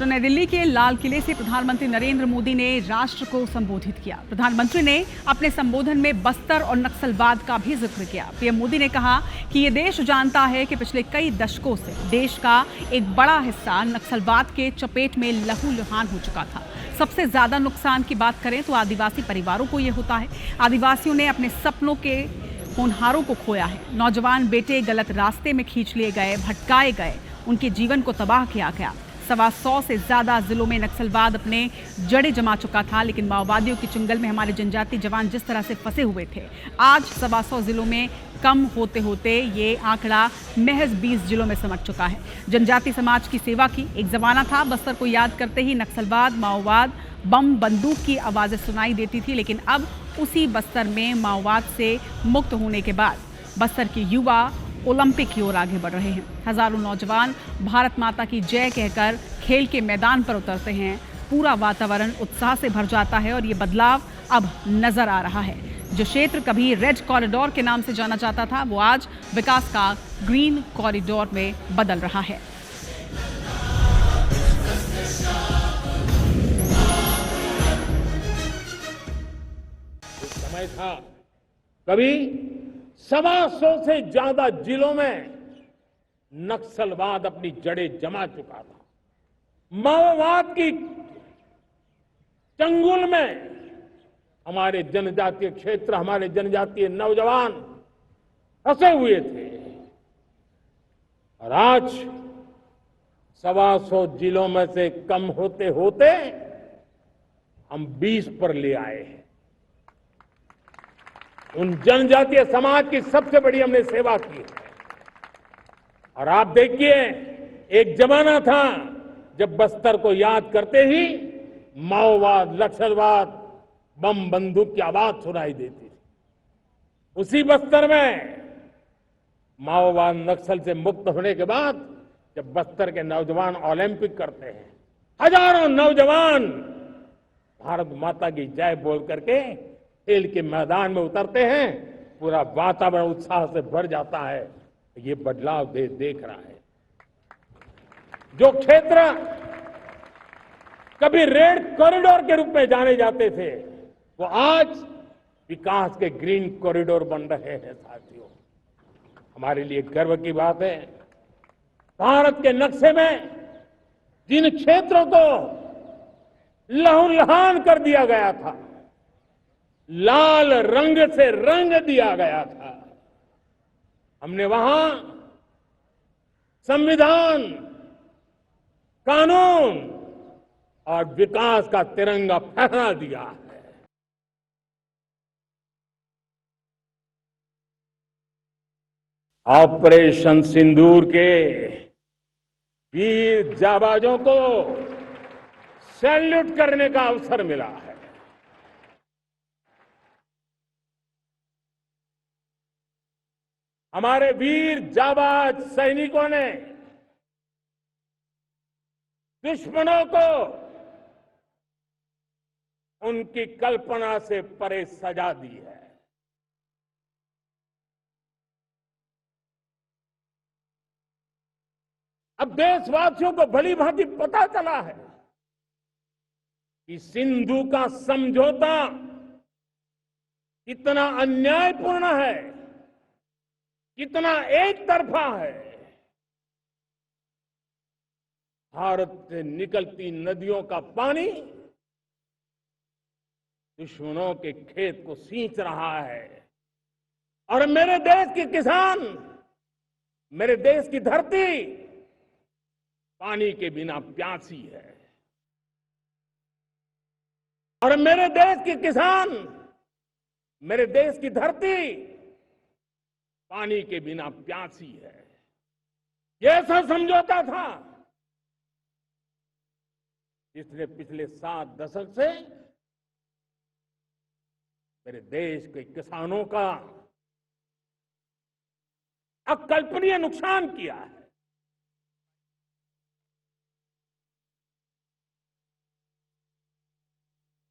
तो नई दिल्ली के लाल किले से प्रधानमंत्री नरेंद्र मोदी ने राष्ट्र को संबोधित किया। प्रधानमंत्री ने अपने संबोधन में बस्तर और नक्सलवाद का भी जिक्र किया। पीएम मोदी ने कहा कि ये देश जानता है कि पिछले कई दशकों से देश का एक बड़ा हिस्सा नक्सलवाद के चपेट में लहूलुहान हो चुका था। सबसे ज्यादा नुकसान की बात करें तो आदिवासी परिवारों को ये होता है। आदिवासियों ने अपने सपनों के होनहारों को खोया है। नौजवान बेटे गलत रास्ते में खींच लिए गए, भटकाए गए, उनके जीवन को तबाह किया गया। 125 से ज्यादा जिलों में नक्सलवाद अपने जड़ें जमा चुका था, लेकिन माओवादियों के चुंगल में हमारे जनजातीय जवान जिस तरह से फंसे हुए थे, आज 125 जिलों में कम होते होते ये आंकड़ा महज 20 जिलों में समझ चुका है। जनजातीय समाज की सेवा की एक जमाना था। बस्तर को याद करते ही नक्सलवाद, माओवाद, बम बंदूक की आवाजें सुनाई देती थी, लेकिन अब उसी बस्तर में माओवाद से मुक्त होने के बाद बस्तर के युवा ओलंपिक की ओर आगे बढ़ रहे हैं। हजारों नौजवान भारत माता की जय कहकर खेल के मैदान पर उतरते हैं। पूरा वातावरण उत्साह से भर जाता है और ये बदलाव अब नजर आ रहा है। जो क्षेत्र कभी रेड कॉरिडोर के नाम से जाना जाता था, वो आज विकास का ग्रीन कॉरिडोर में बदल रहा है। समय था कभी 125 से ज्यादा जिलों में नक्सलवाद अपनी जड़ें जमा चुका था। माओवाद की चंगुल में हमारे जनजातीय क्षेत्र, हमारे जनजातीय नौजवान फंसे हुए थे और आज 125 जिलों में से कम होते होते हम 20 पर ले आए हैं। उन जनजातीय समाज की सबसे बड़ी हमने सेवा की है। और आप देखिए, एक जमाना था जब बस्तर को याद करते ही माओवाद, नक्सलवाद, बम बंदूक की आवाज सुनाई देती थी। उसी बस्तर में माओवाद, नक्सल से मुक्त होने के बाद जब बस्तर के नौजवान ओलंपिक करते हैं, हजारों नौजवान भारत माता की जय बोल करके खेल के मैदान में उतरते हैं, पूरा वातावरण उत्साह से भर जाता है। ये बदलाव देख रहा है। जो क्षेत्र कभी रेड कॉरिडोर के रूप में जाने जाते थे, वो आज विकास के ग्रीन कॉरिडोर बन रहे हैं। साथियों, हमारे लिए गर्व की बात है। भारत के नक्शे में जिन क्षेत्रों को लहूलुहान कर दिया गया था, लाल रंग से रंग दिया गया था, हमने वहां संविधान, कानून और विकास का तिरंगा फहरा दिया है। ऑपरेशन सिंदूर के वीर जाबाजों को सैल्यूट करने का अवसर मिला है। हमारे वीर जाबाज सैनिकों ने दुश्मनों को उनकी कल्पना से परे सजा दी है। अब देशवासियों को भली भांति पता चला है कि सिंधु का समझौता कितना अन्यायपूर्ण है, कितना एक तरफा है। भारत से निकलती नदियों का पानी दुश्मनों के खेत को सींच रहा है और मेरे देश के किसान, मेरे देश की धरती पानी के बिना प्यासी है। और मेरे देश के किसान, मेरे देश की धरती पानी के बिना प्यासी है। ये ऐसा समझौता था जिसने पिछले 7 दशक से मेरे देश के किसानों का अकल्पनीय नुकसान किया है।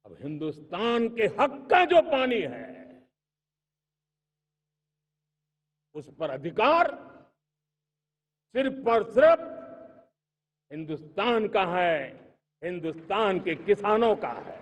अब हिंदुस्तान के हक का जो पानी है, उस पर अधिकार सिर्फ और सिर्फ हिंदुस्तान का है। हिंदुस्तान के किसानों का है।